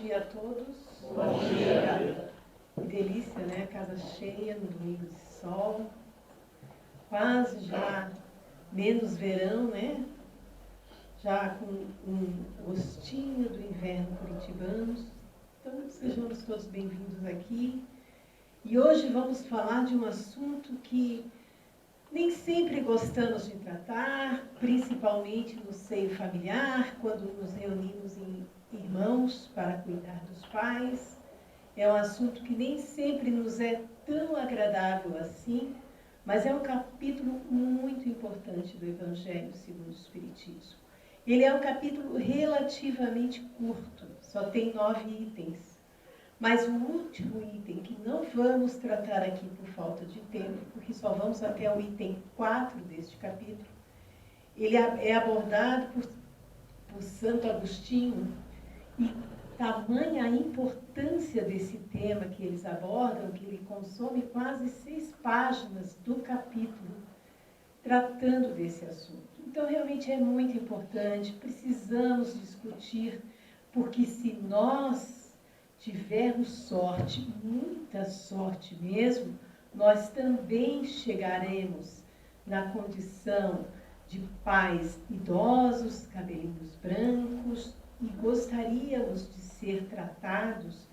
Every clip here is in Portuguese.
dia a todos. Bom dia. Que delícia, né? Casa cheia no domingo de sol. Quase já menos verão, né? Já com um gostinho do inverno curitibano. Então, sejamos todos bem-vindos aqui. E hoje vamos falar de um assunto que nem sempre gostamos de tratar, principalmente no seio familiar, quando nos reunimos em irmãos para cuidar dos pais. É um assunto que nem sempre nos é tão agradável assim, mas é um capítulo muito importante do Evangelho segundo o Espiritismo. Ele é um capítulo relativamente curto, só tem 9 itens. Mas o último item, que não vamos tratar aqui por falta de tempo, porque só vamos até o item 4 deste capítulo, ele é abordado por Santo Agostinho, e tamanha a importância desse tema que eles abordam, que ele consome quase 6 páginas do capítulo, tratando desse assunto. Então, realmente é muito importante, precisamos discutir, porque se nós tivermos sorte, muita sorte mesmo, nós também chegaremos na condição de pais idosos, cabelinhos brancos, e gostaríamos de ser tratados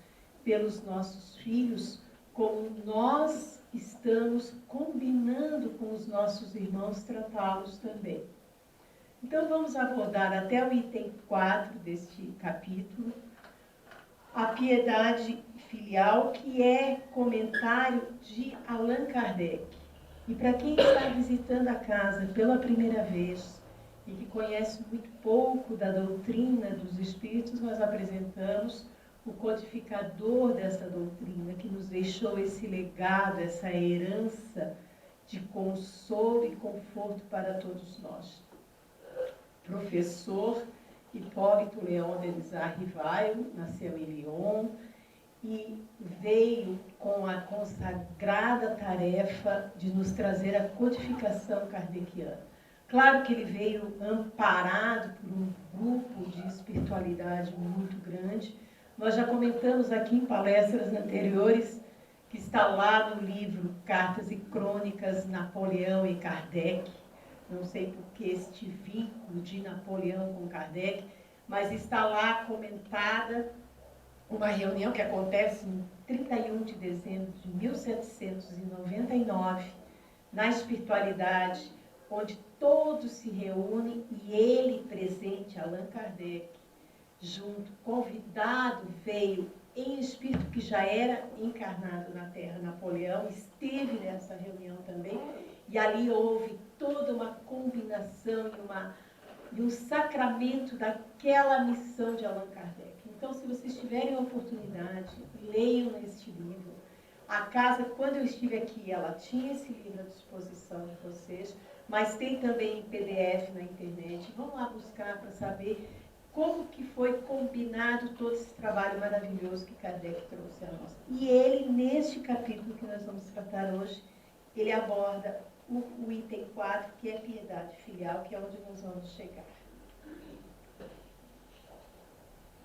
pelos nossos filhos como nós estamos combinando com os nossos irmãos tratá-los também. Então vamos abordar até o item 4 deste capítulo, a piedade filial, que é comentário de Allan Kardec. E para quem está visitando a casa pela primeira vez e que conhece muito pouco da doutrina dos espíritos, nós apresentamos o codificador dessa doutrina, que nos deixou esse legado, essa herança de consolo e conforto para todos nós. Professor Hipólito Leão Delisar Rivaio nasceu em Lyon e veio com a consagrada tarefa de nos trazer a codificação kardeciana. Claro que ele veio amparado por um grupo de espiritualidade muito grande. Nós já comentamos aqui em palestras anteriores que está lá no livro Cartas e Crônicas, Napoleão e Kardec. Não sei por que este vínculo de Napoleão com Kardec, mas está lá comentada uma reunião que acontece em 31 de dezembro de 1799, na espiritualidade, onde todos se reúnem e ele presente, Allan Kardec, junto, convidado, veio em espírito, que já era encarnado na Terra. Napoleão esteve nessa reunião também, e ali houve toda uma combinação e um sacramento daquela missão de Allan Kardec. Então, se vocês tiverem a oportunidade, leiam este livro. A casa, quando eu estive aqui, ela tinha esse livro à disposição de vocês, mas tem também em PDF na internet. Vão lá buscar para saber como que foi combinado todo esse trabalho maravilhoso que Kardec trouxe a nós. E ele, neste capítulo que nós vamos tratar hoje, ele aborda o item 4, que é piedade filial, que é onde nós vamos chegar.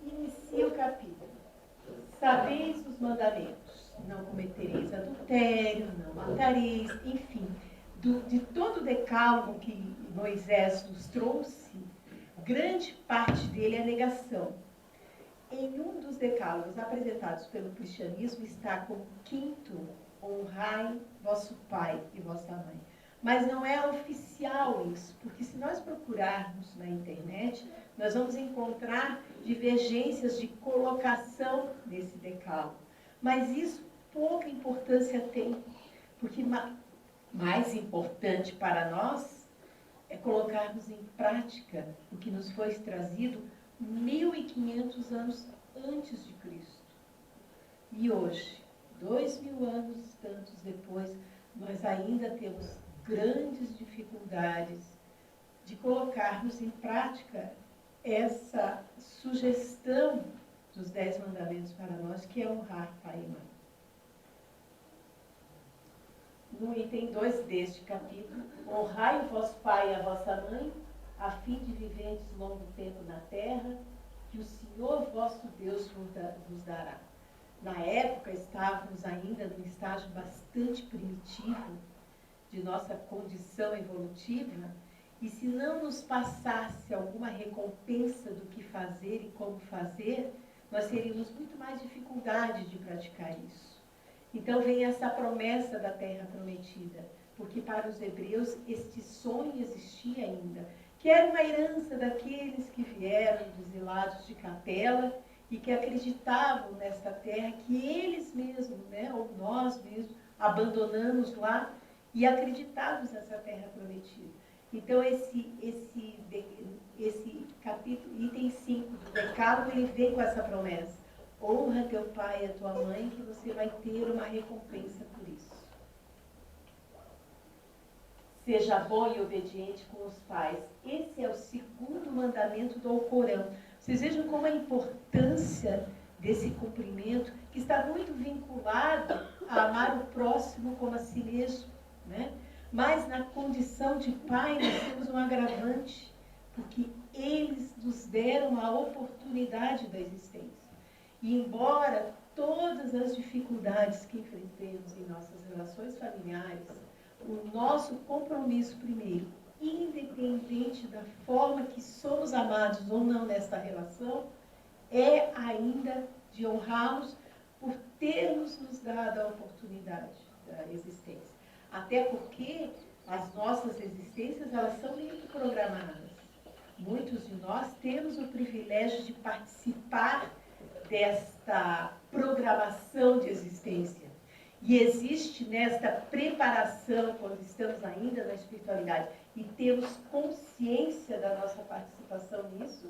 Inicia o capítulo. Sabeis os mandamentos: não cometereis adultério, não matareis, enfim, de todo o decálogo que Moisés nos trouxe, grande parte dele é negação. Em um dos decálogos apresentados pelo cristianismo está como quinto: honrai vosso pai e vossa mãe. Mas não é oficial isso, porque se nós procurarmos na internet, nós vamos encontrar divergências de colocação desse decálogo. Mas isso pouca importância tem, porque mais importante para nós é colocarmos em prática o que nos foi trazido 1500 anos antes de Cristo. E hoje, 2000 anos tantos depois, nós ainda temos grandes dificuldades de colocarmos em prática essa sugestão dos 10 mandamentos para nós, que é honrar pai e mãe. No item 2 deste capítulo: honrai o vosso pai e a vossa mãe, a fim de viverdes longo tempo na terra, que o Senhor vosso Deus vos dará. Na época, estávamos ainda num estágio bastante primitivo de nossa condição evolutiva, e se não nos passasse alguma recompensa do que fazer e como fazer, nós teríamos muito mais dificuldade de praticar isso. Então vem essa promessa da terra prometida, porque para os hebreus este sonho existia ainda, que era uma herança daqueles que vieram dos lados de Capela e que acreditavam nesta terra que eles mesmos, né, ou nós mesmos, abandonamos lá e acreditávamos nessa terra prometida. Então esse capítulo, item 5 do Decálogo, ele vem com essa promessa. Honra teu pai e a tua mãe, que você vai ter uma recompensa por isso. Seja bom e obediente com os pais. Esse é o segundo mandamento do Alcorão. Vocês vejam como a importância desse cumprimento, que está muito vinculado a amar o próximo como a si mesmo, né? Mas na condição de pai nós temos um agravante, porque eles nos deram a oportunidade da existência. E embora todas as dificuldades que enfrentemos em nossas relações familiares, o nosso compromisso primeiro, independente da forma que somos amados ou não nesta relação, é ainda de honrá-los por termos nos dado a oportunidade da existência. Até porque as nossas existências, elas são muito programadas. Muitos de nós temos o privilégio de participar desta programação de existência. E existe nesta preparação, quando estamos ainda na espiritualidade, e temos consciência da nossa participação nisso,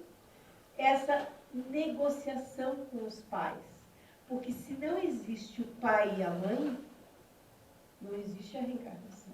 essa negociação com os pais. Porque se não existe o pai e a mãe, não existe a reencarnação.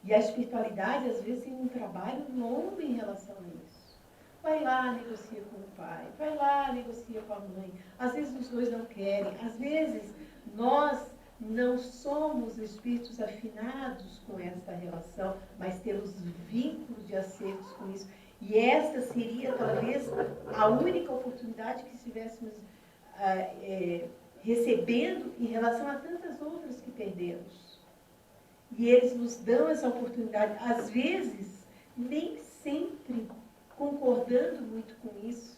E a espiritualidade, às vezes, tem um trabalho longo em relação a isso. Vai lá, negocia com o pai. Vai lá, negocia com a mãe. Às vezes os dois não querem. Às vezes nós não somos espíritos afinados com esta relação, mas temos vínculos de acertos com isso. E esta seria, talvez, a única oportunidade que estivéssemos recebendo em relação a tantas outras que perdemos. E eles nos dão essa oportunidade, às vezes, nem sempre concordando muito com isso.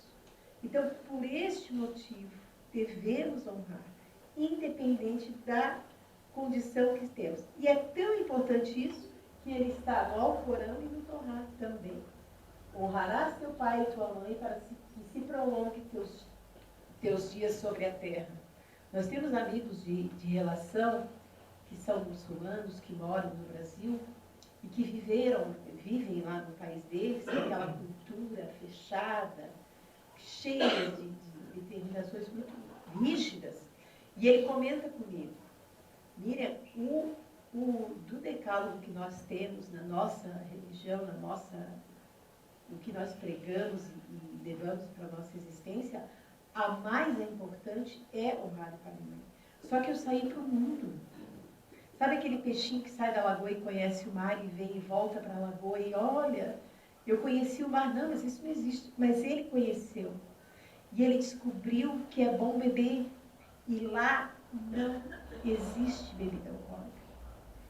Então, por este motivo, devemos honrar, independente da condição que temos. E é tão importante isso, que ele está no Alcorão e no Torá também. Honrarás teu pai e tua mãe para que se prolongue teus dias sobre a terra. Nós temos amigos de relação que são muçulmanos, que moram no Brasil e que vivem lá no país deles, com aquela cultura fechada, cheia de determinações muito rígidas. E ele comenta comigo, Miriam, do decálogo que nós temos na nossa religião, o que nós pregamos e levamos para a nossa existência, a mais importante é honrar o pai e a mãe. Só que eu saí para o mundo. Sabe aquele peixinho que sai da lagoa e conhece o mar e vem e volta para a lagoa e olha, eu conheci o mar, não, mas isso não existe. Mas ele conheceu. E ele descobriu que é bom beber. E lá não existe bebida alcoólica.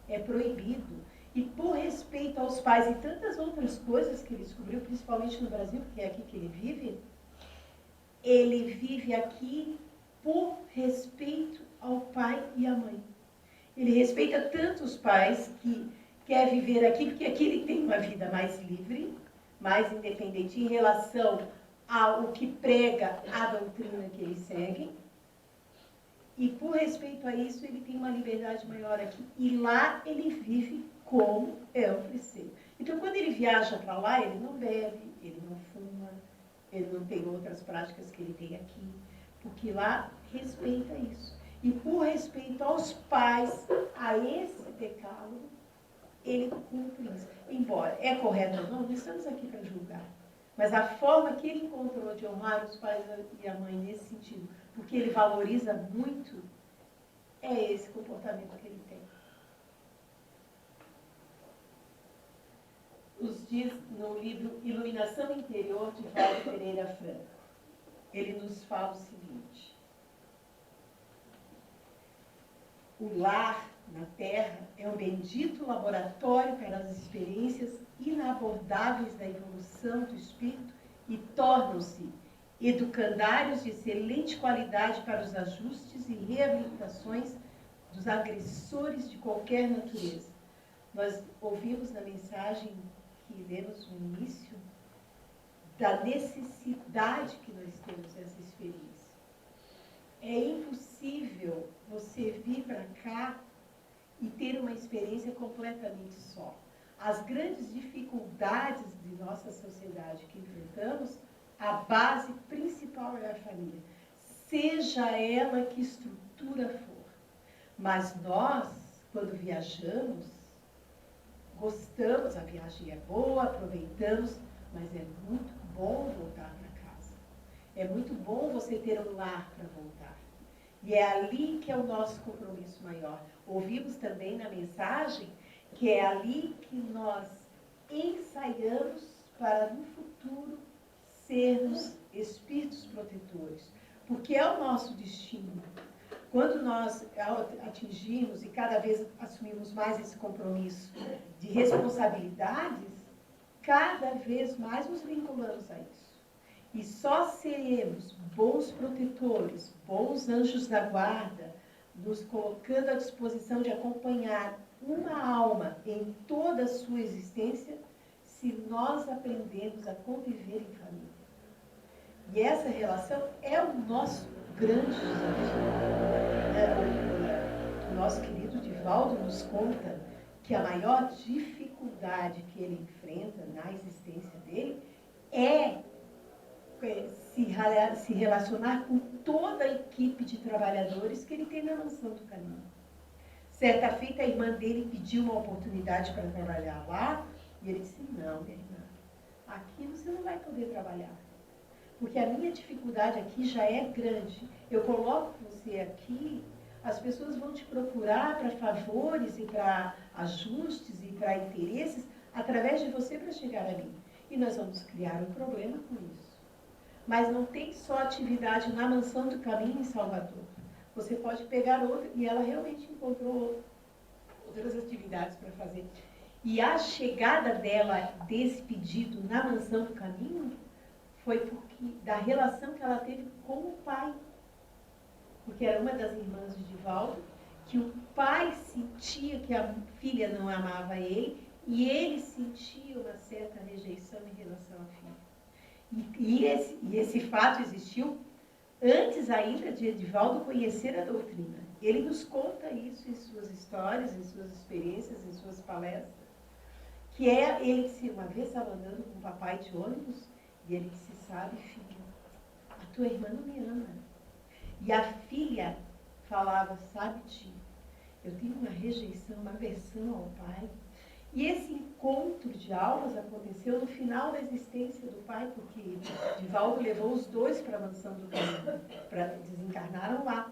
É proibido. E por respeito aos pais e tantas outras coisas que ele descobriu, principalmente no Brasil, porque é aqui que ele vive aqui por respeito ao pai e à mãe. Ele respeita tanto os pais que quer viver aqui, porque aqui ele tem uma vida mais livre, mais independente em relação ao que prega a doutrina que ele segue. E por respeito a isso, ele tem uma liberdade maior aqui. E lá ele vive como é o preceito. Então, quando ele viaja para lá, ele não bebe, ele não fuma, ele não tem outras práticas que ele tem aqui, porque lá respeita isso. E por respeito aos pais, a esse decálogo, ele cumpre isso. Embora é correto ou não, não estamos aqui para julgar. Mas a forma que ele encontrou de honrar os pais e a mãe nesse sentido, porque ele valoriza muito, é esse comportamento que ele tem. Nos diz no livro Iluminação Interior, de Valdo Pereira Franco. ele nos fala o seguinte: o lar na Terra é um bendito laboratório para as experiências inabordáveis da evolução do espírito e tornam-se educandários de excelente qualidade para os ajustes e reabilitações dos agressores de qualquer natureza. Nós ouvimos na mensagem que lemos no início da necessidade que nós temos dessa experiência. É impossível você vir para cá e ter uma experiência completamente só. As grandes dificuldades de nossa sociedade que enfrentamos, a base principal é a família, seja ela que estrutura for. Mas nós, quando viajamos, gostamos, a viagem é boa, aproveitamos, mas é muito bom voltar para casa. É muito bom você ter um lar para voltar. E é ali que é o nosso compromisso maior. Ouvimos também na mensagem que é ali que nós ensaiamos para no futuro sermos espíritos protetores. Porque é o nosso destino. Quando nós atingimos e cada vez assumimos mais esse compromisso de responsabilidades, cada vez mais nos vinculamos a isso. E só seremos bons protetores, bons anjos da guarda, nos colocando à disposição de acompanhar uma alma em toda a sua existência, se nós aprendemos a conviver em família. E essa relação é o nosso grande desafio. O nosso querido Divaldo nos conta que a maior dificuldade que ele enfrenta na existência dele é se relacionar com toda a equipe de trabalhadores que ele tem na Mansão do Caminho. Certa feita, a irmã dele pediu uma oportunidade para trabalhar lá, e ele disse: não, minha irmã, aqui você não vai poder trabalhar, porque a minha dificuldade aqui já é grande. Eu coloco você aqui, as pessoas vão te procurar para favores e para ajustes e para interesses através de você para chegar a mim. E nós vamos criar um problema com isso. Mas não tem só atividade na Mansão do Caminho em Salvador. Você pode pegar outra, e ela realmente encontrou outras atividades para fazer. E a chegada dela, desse pedido na Mansão do Caminho, foi porque da relação que ela teve com o pai. Porque era uma das irmãs de Divaldo, que o pai sentia que a filha não amava ele, e ele sentia uma certa rejeição em relação à filha. E esse fato existiu antes ainda de Divaldo conhecer a doutrina. Ele nos conta isso em suas histórias, em suas experiências, em suas palestras. Que é ele que uma vez estava andando com o papai de ônibus, e ele disse: sabe, filho, a tua irmã não me ama. E a filha falava: sabe, tio, eu tenho uma rejeição, uma aversão ao pai. E esse encontro de almas aconteceu no final da existência do pai, porque Divaldo levou os dois para a Mansão do Caminho, desencarnaram lá.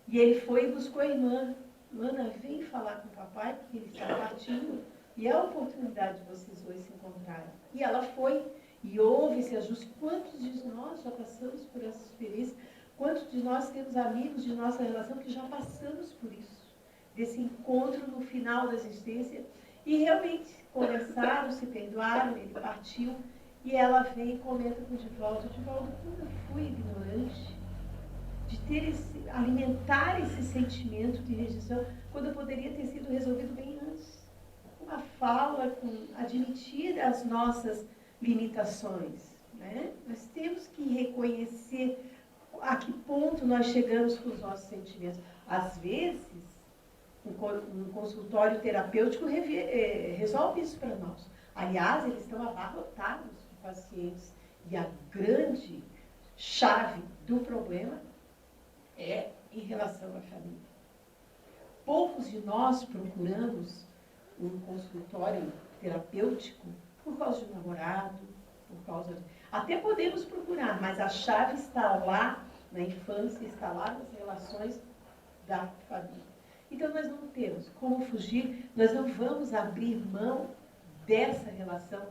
E ele foi e buscou a irmã. Mana, vem falar com o papai, porque ele está partindo, e é a oportunidade de vocês dois se encontrarem. E ela foi, e houve esse ajuste. Quantos de nós já passamos por essa experiência? Quantos de nós temos amigos de nossa relação que já passamos por isso? Desse encontro no final da existência. E realmente conversaram, se perdoaram, ele partiu, e ela vem e comenta com o Divaldo: Divaldo, como eu fui ignorante de alimentar esse sentimento de rejeição, quando eu poderia ter sido resolvido bem antes. Uma fala com admitir as nossas limitações. Né? Nós temos que reconhecer a que ponto nós chegamos com os nossos sentimentos. Às vezes, um consultório terapêutico resolve isso para nós. Aliás, eles estão abarrotados de pacientes. E a grande chave do problema é em relação à família. Poucos de nós procuramos um consultório terapêutico por causa de um namorado, por causa de... Até podemos procurar, mas a chave está lá na infância, está lá nas relações da família. Então, nós não temos como fugir, nós não vamos abrir mão dessa relação,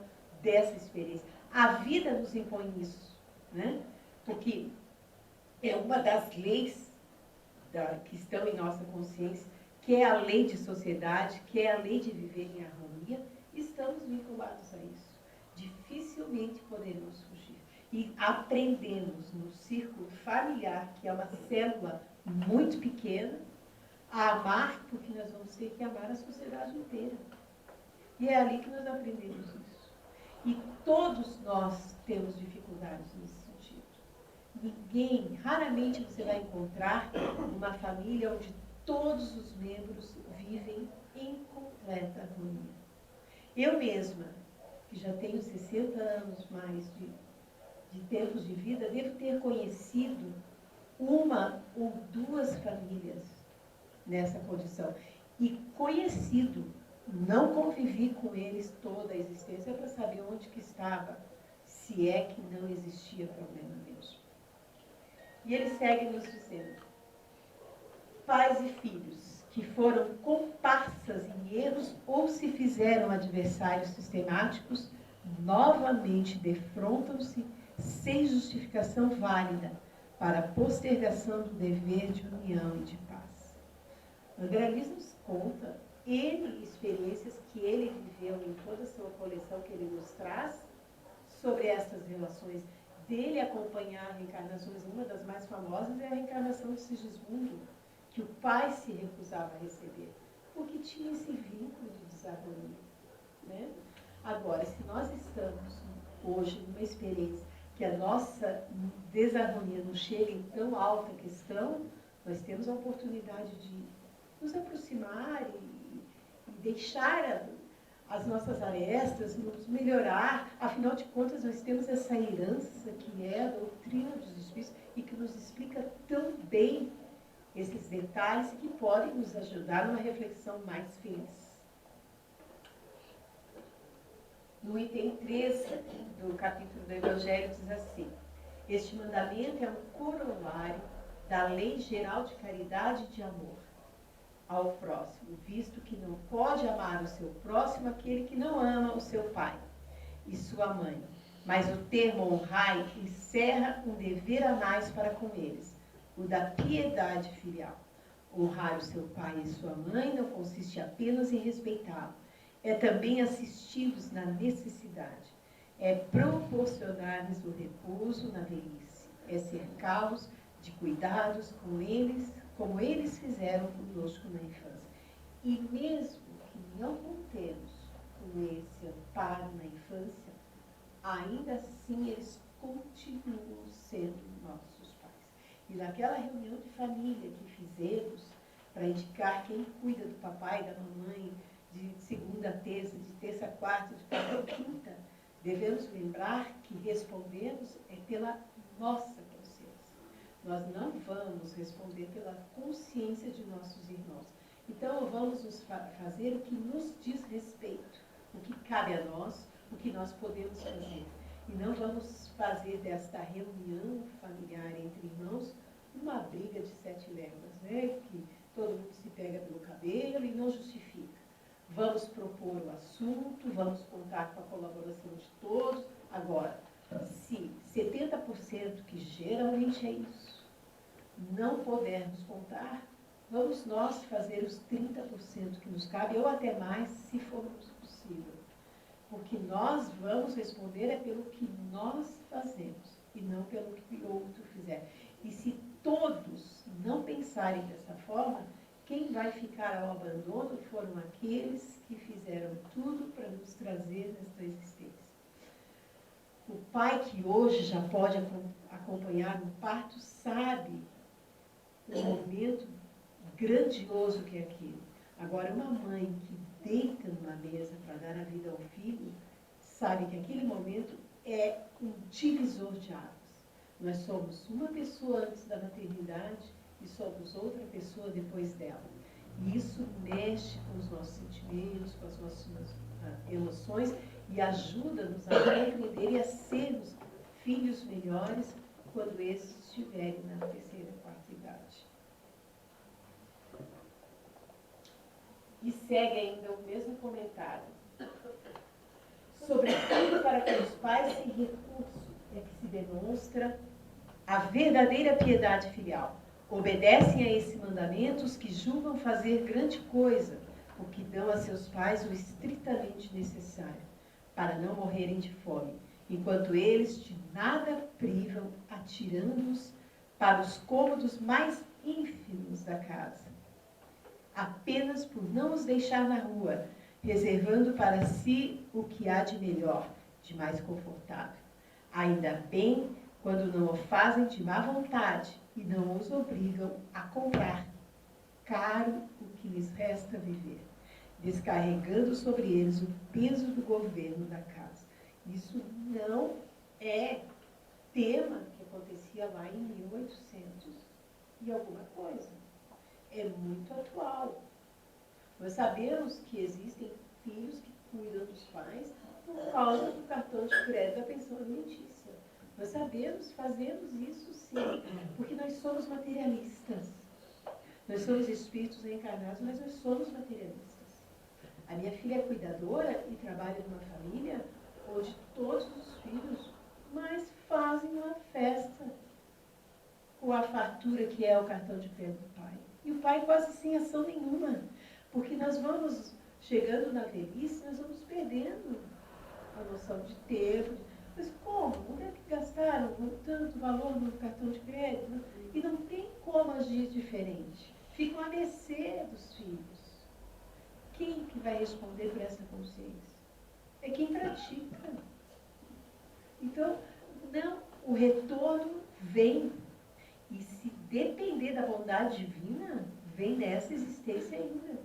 dessa experiência. A vida nos impõe isso. Né? porque é uma das leis que estão em nossa consciência, que é a lei de sociedade, que é a lei de viver em harmonia, estamos vinculados a isso. Dificilmente poderemos fugir. E aprendemos no círculo familiar, que é uma célula muito pequena, a amar, porque nós vamos ter que amar a sociedade inteira. E é ali que nós aprendemos isso. E todos nós temos dificuldades nesse sentido. Ninguém, raramente você vai encontrar uma família onde todos os membros vivem em completa harmonia. Eu mesma, que já tenho 60 anos mais de tempos de vida, devo ter conhecido uma ou duas famílias nessa condição. E conhecido, não convivi com eles toda a existência para saber onde que estava, se é que não existia problema mesmo. E ele segue nos dizendo: pais e filhos que foram comparsas em erros ou se fizeram adversários sistemáticos, novamente defrontam-se sem justificação válida para a postergação do dever de união e de paz. André Luiz nos conta N experiências que ele viveu em toda a sua coleção que ele nos traz sobre essas relações, dele acompanhar reencarnações. Uma das mais famosas é a reencarnação de Sigismundo, que o pai se recusava a receber, porque tinha esse vínculo de desarmonia. Né? Agora, se nós estamos hoje numa experiência que a nossa desarmonia não chega em tão alta questão, nós temos a oportunidade de nos aproximar e deixar as nossas arestas, nos melhorar. Afinal de contas, nós temos essa herança que é a doutrina dos Espíritos e que nos explica tão bem esses detalhes que podem nos ajudar numa reflexão mais feliz. No item 3 do capítulo do Evangelho diz assim: este mandamento é um corolário da lei geral de caridade e de amor ao próximo, visto que não pode amar o seu próximo aquele que não ama o seu pai e sua mãe. Mas o termo honrai encerra um dever a mais para com eles, o da piedade filial. Honrar o seu pai e sua mãe não consiste apenas em respeitá-lo, é também assisti-los na necessidade, é proporcionar-lhes o repouso na velhice, é cercá-los de cuidados com eles, como eles fizeram conosco na infância. E mesmo que não contemos com esse amparo na infância, ainda assim eles continuam sendo nossos pais. E naquela reunião de família que fizemos para indicar quem cuida do papai e da mamãe, de segunda a terça, de terça a quarta, de quarta a quinta, devemos lembrar que respondemos pela nossa consciência. Nós não vamos responder pela consciência de nossos irmãos. Então, vamos nos fazer o que nos diz respeito, o que cabe a nós, o que nós podemos fazer. E não vamos fazer desta reunião familiar entre irmãos uma briga de 7 léguas, né? Que todo mundo se pega pelo cabelo e não justifica. Vamos propor o assunto, vamos contar com a colaboração de todos. Agora, se 70%, que geralmente é isso, não pudermos contar, vamos nós fazer os 30% que nos cabe, ou até mais, se for possível. Porque nós vamos responder pelo que nós fazemos, e não pelo que o outro fizer. E se todos não pensarem dessa forma, quem vai ficar ao abandono foram aqueles que fizeram tudo para nos trazer nesta existência. O pai que hoje já pode acompanhar um parto sabe o momento grandioso que é aquilo. Agora, uma mãe que deita numa mesa para dar a vida ao filho, sabe que aquele momento é um divisor de águas. Nós somos uma pessoa antes da maternidade e somos outra pessoa depois dela. E isso mexe com os nossos sentimentos, com as nossas emoções e ajuda-nos a compreender e a sermos filhos melhores quando esses estiverem na terceira e quarta idade. E segue ainda o mesmo comentário. Sobretudo para que os pais sem recurso é que se demonstra a verdadeira piedade filial. Obedecem a esse mandamento os que julgam fazer grande coisa, porque dão a seus pais o estritamente necessário, para não morrerem de fome, enquanto eles de nada privam, atirando-os para os cômodos mais ínfimos da casa, apenas por não os deixar na rua, reservando para si o que há de melhor, de mais confortável. Ainda bem quando não o fazem de má vontade e não os obrigam a comprar caro o que lhes resta viver, descarregando sobre eles o peso do governo da casa. Isso não é tema que acontecia lá em 1800 e alguma coisa. É muito atual. Nós sabemos que existem filhos que cuidam dos pais por causa do cartão de crédito da pensão alimentícia. Nós sabemos, fazemos isso sim, porque nós somos materialistas. Nós somos espíritos reencarnados, mas nós somos materialistas. A minha filha é cuidadora e trabalha numa família onde todos os filhos mais fazem uma festa com a fartura que é o cartão de crédito do pai. E o pai quase sem ação nenhuma, porque nós vamos chegando na velhice, nós vamos perdendo a noção de tempo. Mas como? Onde é que gastaram tanto valor no cartão de crédito? E não tem como agir diferente. Ficam à mercê dos filhos. Quem que vai responder por essa consciência? É quem pratica. Então, não, o retorno vem. E se depender da bondade divina, vem nessa existência ainda.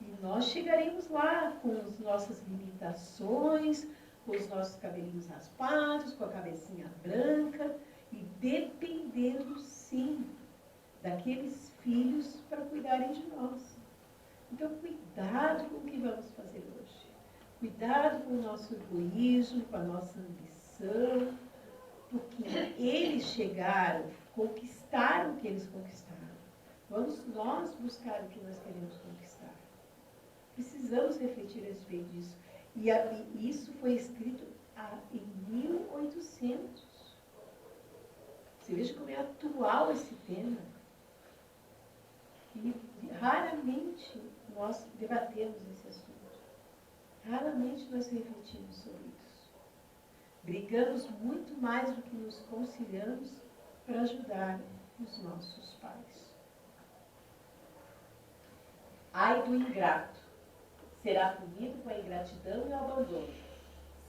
E nós chegaremos lá com as nossas limitações, com os nossos cabelinhos raspados, com a cabecinha branca, e dependendo, sim, daqueles filhos para cuidarem de nós. Então, cuidado com o que vamos fazer hoje. Cuidado com o nosso egoísmo, com a nossa ambição, porque eles chegaram, conquistaram o que eles conquistaram. Vamos nós buscar o que nós queremos conquistar. Precisamos refletir a respeito disso. E isso foi escrito em 1800. Você veja como é atual esse tema. E raramente nós debatemos esse assunto. Raramente nós refletimos sobre isso. Brigamos muito mais do que nos conciliamos para ajudar os nossos pais. Ai do ingrato, será punido com a ingratidão e o abandono.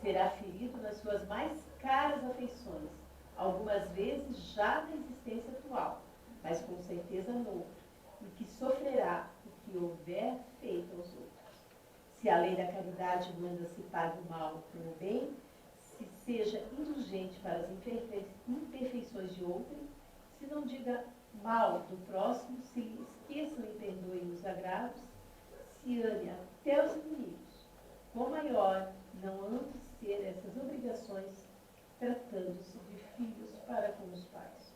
Será ferido nas suas mais caras afeições, algumas vezes já na existência atual, mas com certeza noutro, e que sofrerá o que houver feito aos outros. Se a lei da caridade manda se pague o mal pelo bem, se seja indulgente para as imperfeições de outrem, se não diga mal do próximo, se lhe esqueçam e perdoem os agravos, se ame até os inimigos. Quão maior não hão de ser essas obrigações, tratando-se de filhos para com os pais.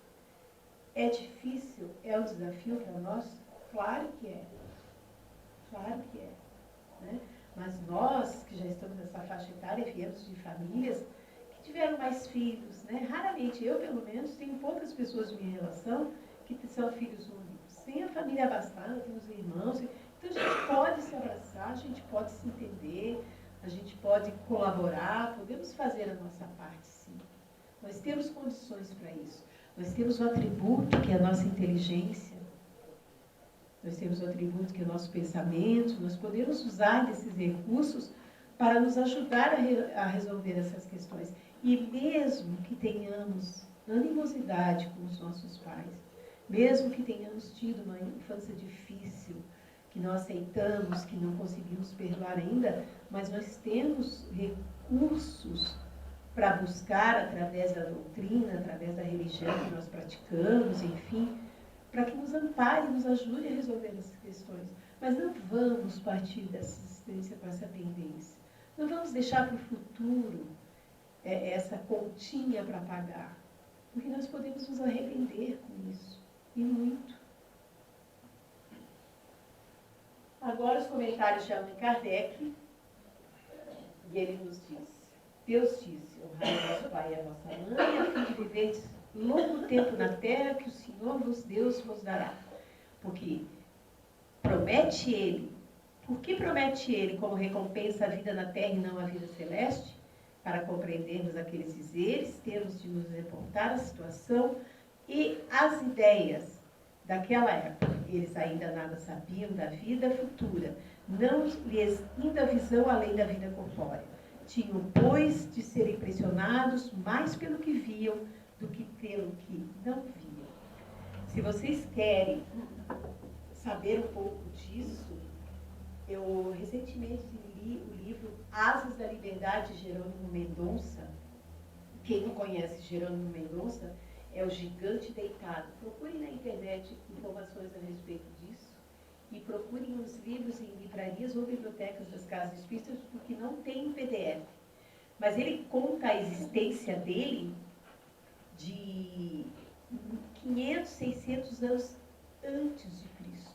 É difícil? É um desafio para nós? Claro que é. Claro que é. Né? Mas nós, que já estamos nessa faixa etária, viemos de famílias que tiveram mais filhos, né? Raramente, eu pelo menos, tenho poucas pessoas de minha relação que são filhos únicos. Tem a família abastada, tem os irmãos. Então a gente pode se abraçar, a gente pode se entender, a gente pode colaborar, podemos fazer a nossa parte, sim. Nós temos condições para isso. Nós temos o atributo que é a nossa inteligência. Nós temos o atributo que é o nosso pensamento, nós podemos usar desses recursos para nos ajudar a resolver essas questões. E mesmo que tenhamos animosidade com os nossos pais, mesmo que tenhamos tido uma infância difícil, que não aceitamos, que não conseguimos perdoar ainda, mas nós temos recursos para buscar através da doutrina, através da religião que nós praticamos, enfim, para que nos ampare, nos ajude a resolver essas questões. Mas não vamos partir dessa existência com essa pendência. Não vamos deixar para o futuro essa continha para pagar. Porque nós podemos nos arrepender com isso. E muito. Agora os comentários de Allan Kardec. E ele nos diz: Deus disse, honrai vosso pai e a vossa mãe, a fim de viverdes longo tempo na terra que o Senhor Deus vos dará. Porque promete Ele. Por que promete Ele como recompensa a vida na terra e não a vida celeste? Para compreendermos aqueles dizeres, temos de nos reportar a situação e as ideias daquela época. Eles ainda nada sabiam da vida futura, não lhes ainda visão além da vida corpórea. Tinham, pois, de ser impressionados mais pelo que viam do que pelo que não viam. Se vocês querem saber um pouco disso, eu recentemente li o livro Asas da Liberdade, de Jerônimo Mendonça. Quem não conhece Jerônimo Mendonça é o Gigante Deitado. Procurem na internet informações a respeito disso e procurem os livros em livrarias ou bibliotecas das casas espíritas, porque não tem PDF. Mas ele conta a existência dele de 500, 600 anos antes de Cristo.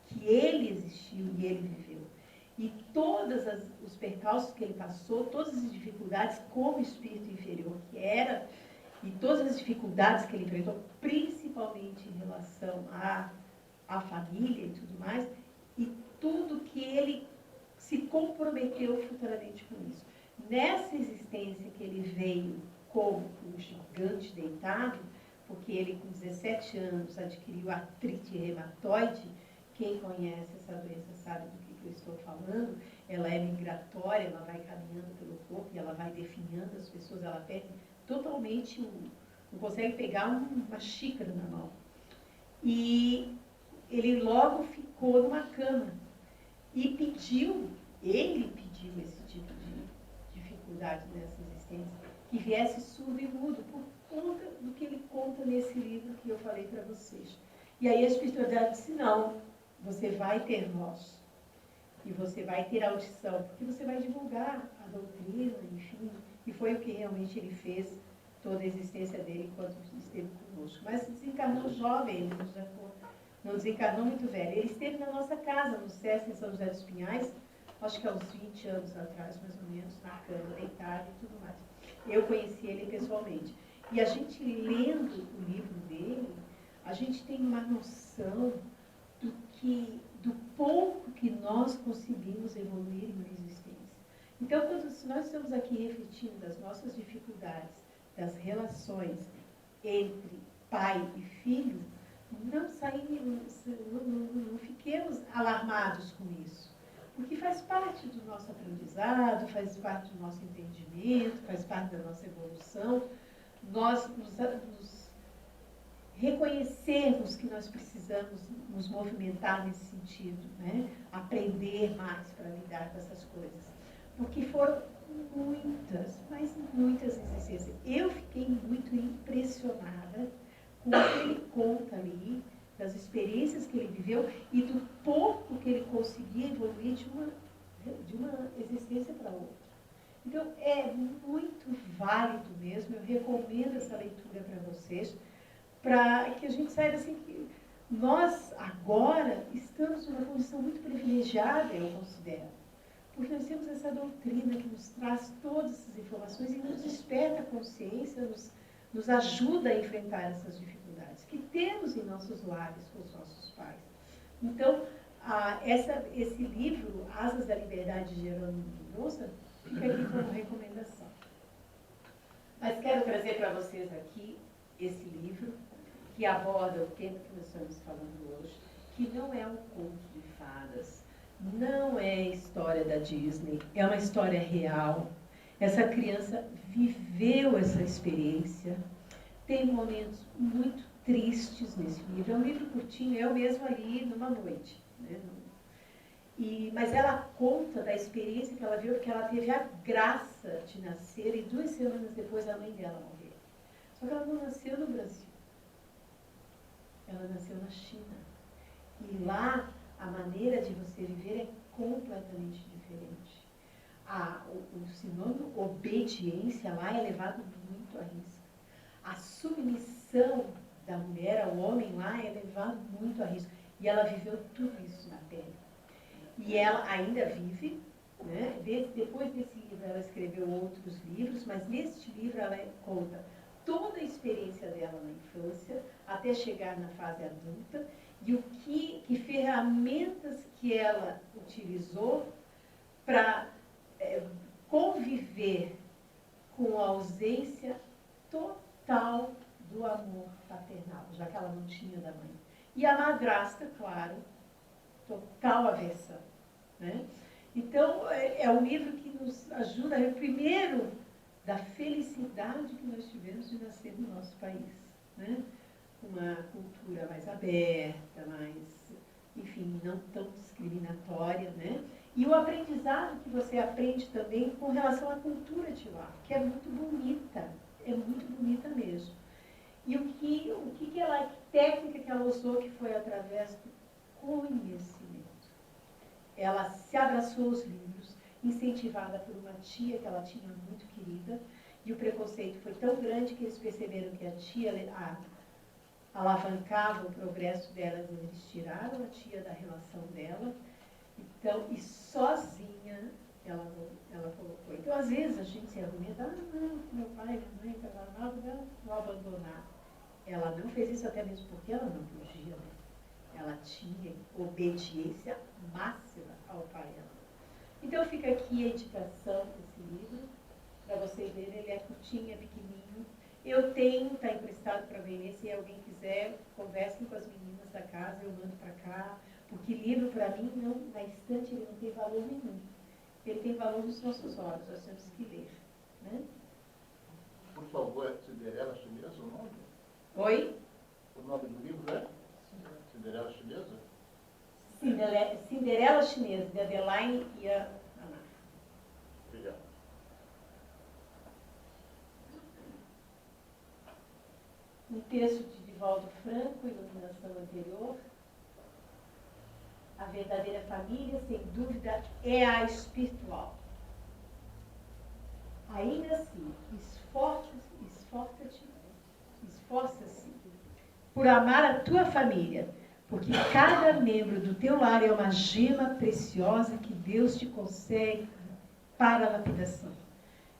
Que ele existiu e ele viveu. E todos os percalços que ele passou, todas as dificuldades como espírito inferior que era, e todas as dificuldades que ele enfrentou, principalmente em relação à família e tudo mais, e tudo que ele se comprometeu futuramente com isso. Nessa existência que ele veio como um gigante deitado, porque ele com 17 anos adquiriu artrite reumatoide. Quem conhece essa doença sabe do que eu estou falando. Ela é migratória, ela vai caminhando pelo corpo e ela vai definhando as pessoas, ela perde totalmente, não consegue pegar uma xícara na mão. E ele logo ficou numa cama e ele pediu esse tipo de dificuldade nessa existência, que viesse surdo e mudo, por conta do que ele conta nesse livro que eu falei para vocês. E aí a espiritualidade disse, não, você vai ter voz, e você vai ter audição, porque você vai divulgar a doutrina, enfim, e foi o que realmente ele fez toda a existência dele enquanto esteve conosco. Mas desencarnou jovem, ele não desencarnou muito velho. Ele esteve na nossa casa, no SESC, em São José dos Pinhais, acho que há uns 20 anos atrás, mais ou menos, na cama, deitado e tudo mais. Eu conheci ele pessoalmente. E a gente lendo o livro dele, a gente tem uma noção do pouco que nós conseguimos evoluir em uma existência. Então, se nós estamos aqui refletindo das nossas dificuldades, das relações entre pai e filho, não fiquemos alarmados com isso, porque faz parte do nosso aprendizado, faz parte do nosso entendimento, faz parte da nossa evolução. Nós nos reconhecermos que nós precisamos nos movimentar nesse sentido, né? Aprender mais para lidar com essas coisas. Porque foram muitas, mas muitas existências. Eu fiquei muito impressionada com o que ele conta ali, das experiências que ele viveu e do pouco que ele conseguia evoluir de uma existência para outra. Então, é muito válido mesmo, eu recomendo essa leitura para vocês, para que a gente saiba assim que nós agora estamos numa condição muito privilegiada, eu considero, porque nós temos essa doutrina que nos traz todas essas informações e nos desperta a consciência, nos ajuda a enfrentar essas dificuldades que temos em nossos lares com os nossos pais. Então, esse livro, Asas da Liberdade, de Jerônimo Mendonça, fica aqui como recomendação. Mas quero trazer para vocês aqui esse livro, que aborda o tema que nós estamos falando hoje, que não é um conto de fadas, não é história da Disney, é uma história real. Essa criança viveu essa experiência, tem momentos muito tristes nesse livro. É um livro curtinho, eu mesma li numa noite, né? Mas ela conta da experiência que ela viu, porque ela teve a graça de nascer e 2 semanas depois a mãe dela morreu. Só que ela não nasceu no Brasil. Ela nasceu na China. E lá, a maneira de você viver é completamente diferente. O sinônimo obediência lá é levado muito à risca. A submissão da mulher ao homem lá é levado muito à risca. E ela viveu tudo isso na pele. E ela ainda vive, né? Depois desse livro ela escreveu outros livros, mas neste livro ela conta toda a experiência dela na infância, até chegar na fase adulta, e que ferramentas que ela utilizou para conviver com a ausência total do amor paternal, já que ela não tinha da mãe. E a madrasta, claro, total aversão, né? Então, é um livro que nos ajuda a ver, primeiro, da felicidade que nós tivemos de nascer no nosso país, né? Uma cultura mais aberta, mais, enfim, não tão discriminatória, né? E o aprendizado que você aprende também com relação à cultura de lá, que é muito bonita mesmo. E que técnica que ela usou, que foi através do conhecimento. Ela se abraçou aos livros, incentivada por uma tia que ela tinha muito querida, e o preconceito foi tão grande que eles perceberam que a tia alavancava o progresso dela, e eles tiraram a tia da relação dela. Então, e sozinha ela colocou. Então, às vezes, a gente se argumenta, não, meu pai, minha mãe, nada, vou abandonar. Ela não fez isso até mesmo porque ela não podia, né? Ela tinha obediência máxima ao pai dela. Então, fica aqui a indicação desse livro, para vocês verem, ele é curtinho, é pequenininho. Eu tenho, está emprestado para vender, se alguém quiser, conversem com as meninas da casa, eu mando para cá, porque livro, para mim, não, na estante, ele não tem valor nenhum. Ele tem valor nos nossos olhos, nós temos que ler. Né? Por favor, é Cinderela Chinesa o nome? Oi? O nome do livro é? Cinderela Chinesa? Cinderela Chinesa, de Adeline e a Ana. Obrigado. Um texto de Divaldo Franco, Iluminação Anterior. A verdadeira família, sem dúvida, é a espiritual. Ainda assim, esforça-se por amar a tua família, porque cada membro do teu lar é uma gema preciosa que Deus te concede para a lapidação.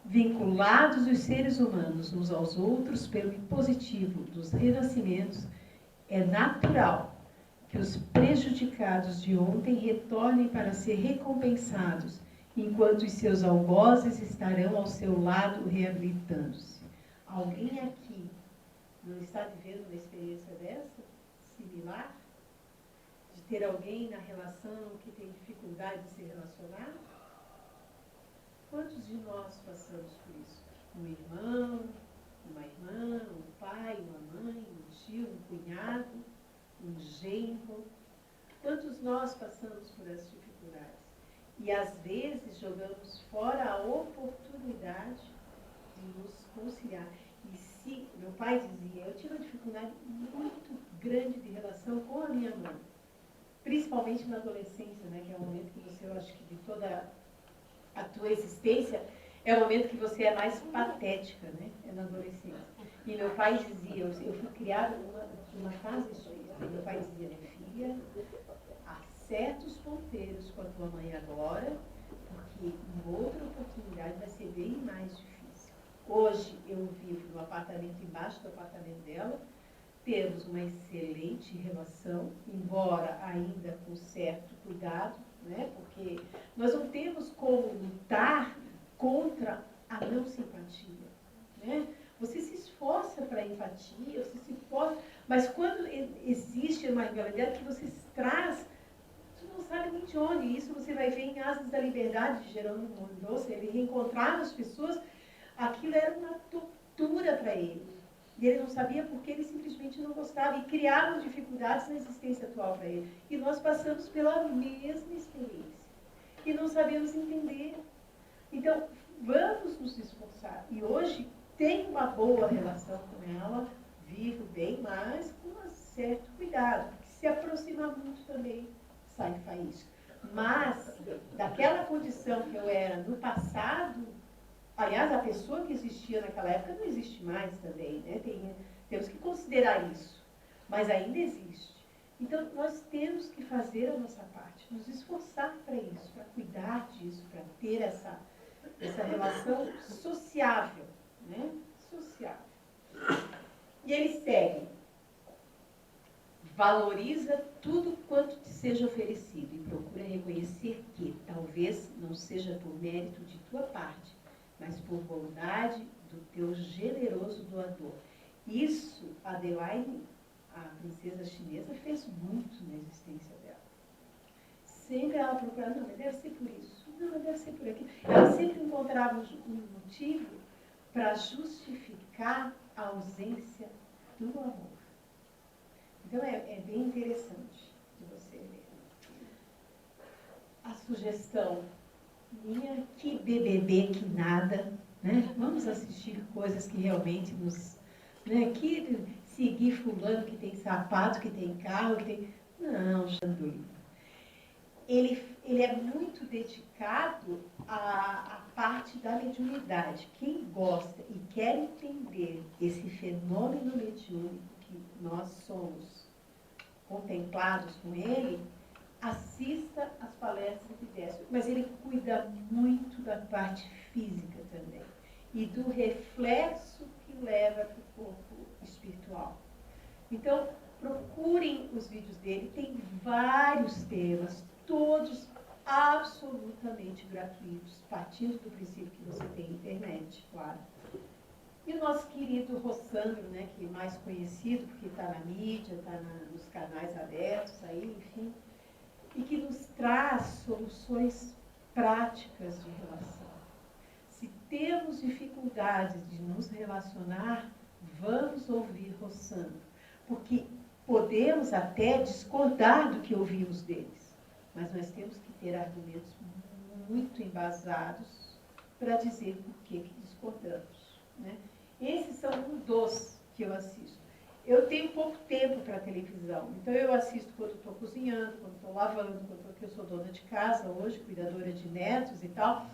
Vinculados os seres humanos uns aos outros pelo impositivo dos renascimentos, é natural que os prejudicados de ontem retornem para ser recompensados, enquanto os seus algozes estarão ao seu lado reabilitando-se. Alguém aqui não está vivendo uma experiência dessa? Similar? De ter alguém na relação que tem dificuldade de se relacionar? Quantos de nós passamos por isso? Um irmão, uma irmã, um pai, uma mãe, um tio, um cunhado, um genro. Quantos nós passamos por essas dificuldades? E às vezes jogamos fora a oportunidade de nos conciliar. E se, meu pai dizia, eu tive uma dificuldade muito grande de relação com a minha mãe, principalmente na adolescência, né, que é o momento que você, eu acho que de toda a tua existência, é o momento que você é mais patética, né, é na adolescência. E meu pai dizia, eu fui criada numa fase espírita, meu pai dizia, minha filha, acerta os ponteiros com a tua mãe agora, porque em outra oportunidade vai ser bem mais difícil. Hoje eu vivo no apartamento embaixo do apartamento dela, temos uma excelente relação, embora ainda com certo cuidado, né? Porque nós não temos como lutar contra a não simpatia, né? Você se esforça para a empatia, você se esforça, mas quando existe uma rivalidade que você traz, você não sabe nem de onde. Isso você vai ver em Asas da Liberdade, de Jerônimo Mendonça, ele reencontrava as pessoas, aquilo era uma tortura para ele. E ele não sabia porque ele simplesmente não gostava. E criaram dificuldades na existência atual para ele. E nós passamos pela mesma experiência. E não sabemos entender. Então, vamos nos esforçar. E hoje tenho uma boa relação com ela, vivo bem, mas com um certo cuidado. Porque se aproximar muito também sai faísca. Mas, daquela condição que eu era no passado, aliás, a pessoa que existia naquela época não existe mais também, né? Temos que considerar isso, mas ainda existe. Então, nós temos que fazer a nossa parte, nos esforçar para isso, para cuidar disso, para ter essa relação sociável, né? Sociável. E ele segue. Valoriza tudo quanto te seja oferecido e procura reconhecer que, talvez, não seja por mérito de tua parte, mas por bondade do teu generoso doador. Isso, Adelaide, a princesa chinesa, fez muito na existência dela. Sempre ela procurava, não, mas deve ser por isso, não, mas deve ser por aquilo. Ela sempre encontrava um motivo para justificar a ausência do amor. Então, é bem interessante de você ler. A sugestão minha, que BBB, que nada, né? Vamos assistir coisas que realmente nos... Né? Que seguir fulano que tem sapato, que tem carro, que tem... Não, Xandu. Ele é muito dedicado à parte da mediunidade. Quem gosta e quer entender esse fenômeno mediúnico que nós somos contemplados com ele, assista às palestras de Décio. Mas ele cuida muito da parte física também e do reflexo que leva para o corpo espiritual. Então, procurem os vídeos dele, tem vários temas, todos absolutamente gratuitos, partindo do princípio que você tem internet, claro. E o nosso querido Rossandro, né, que é mais conhecido, porque está na mídia, está nos canais abertos, aí, enfim, e que nos traz soluções práticas de relação. Se temos dificuldades de nos relacionar, vamos ouvir Rossandro, porque podemos até discordar do que ouvimos deles, mas nós temos que ter argumentos muito embasados para dizer por que discordamos, né? Esses são um dos que eu assisto. Eu tenho pouco tempo para televisão, então eu assisto quando estou cozinhando, quando estou lavando, porque eu sou dona de casa hoje, cuidadora de netos e tal,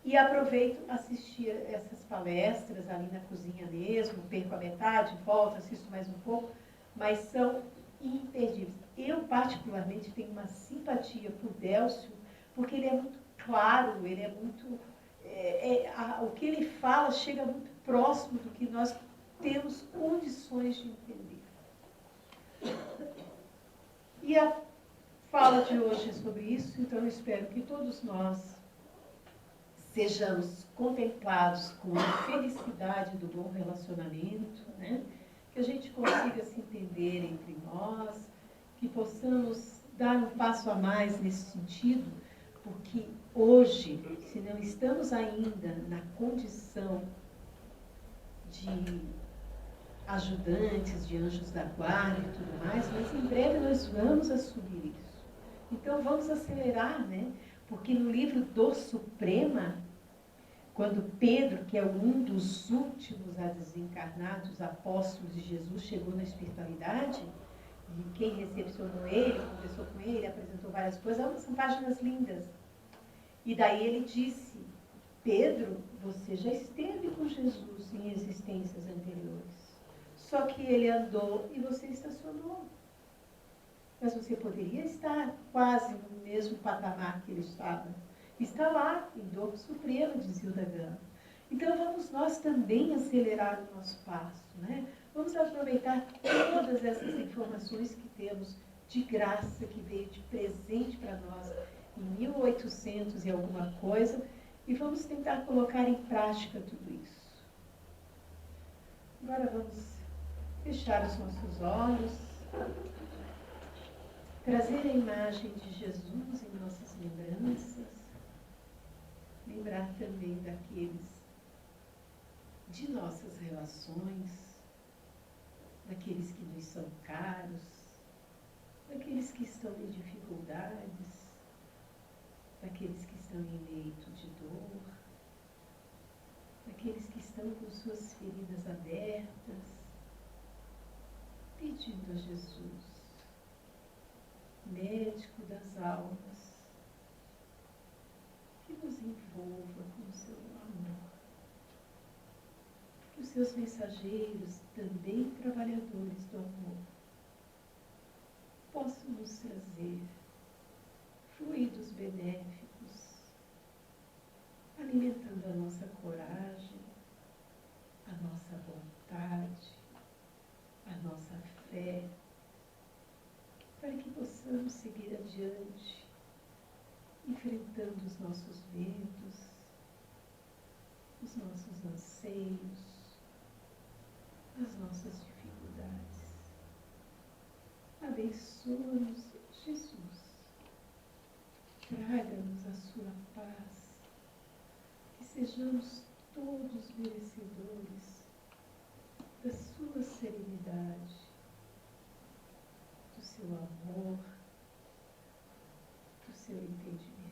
e aproveito assistir essas palestras ali na cozinha mesmo, perco a metade, volto, assisto mais um pouco, mas são imperdíveis. Eu, particularmente, tenho uma simpatia por Délcio, porque ele é muito claro, ele é muito... o que ele fala chega muito próximo do que nós temos condições de entender. E a fala de hoje é sobre isso, então eu espero que todos nós sejamos contemplados com a felicidade do bom relacionamento, né? Que a gente consiga se entender entre nós, que possamos dar um passo a mais nesse sentido, porque hoje, se não estamos ainda na condição de ajudantes, de anjos da guarda e tudo mais, mas em breve nós vamos assumir isso. Então vamos acelerar, né? Porque no livro do Suprema, quando Pedro, que é um dos últimos a desencarnar dos apóstolos de Jesus, chegou na espiritualidade, e quem recepcionou ele, conversou com ele, apresentou várias coisas, são páginas lindas. E daí ele disse, Pedro, você já esteve com Jesus em existências anteriores. Só que ele andou e você estacionou. Mas você poderia estar quase no mesmo patamar que ele estava. Está lá, em dor suprema, dizia o da Gama. Então vamos nós também acelerar o nosso passo, né? Vamos aproveitar todas essas informações que temos de graça, que veio de presente para nós em 1800 e alguma coisa, e vamos tentar colocar em prática tudo isso. Agora vamos fechar os nossos olhos, trazer a imagem de Jesus em nossas lembranças, lembrar também daqueles de nossas relações, daqueles que nos são caros, daqueles que estão em dificuldades, daqueles que estão em leito de dor, daqueles que estão com suas feridas abertas, pedindo a Jesus, médico das almas, que nos envolva com o seu amor. Que os seus mensageiros, também trabalhadores do amor, possam nos trazer fluidos benéficos, alimentando a nossa coragem, a nossa vontade, para que possamos seguir adiante, enfrentando os nossos medos, os nossos anseios, as nossas dificuldades. Abençoa-nos, Jesus. Traga-nos a sua paz, que sejamos todos merecedores da sua serenidade, do seu amor, do seu entendimento.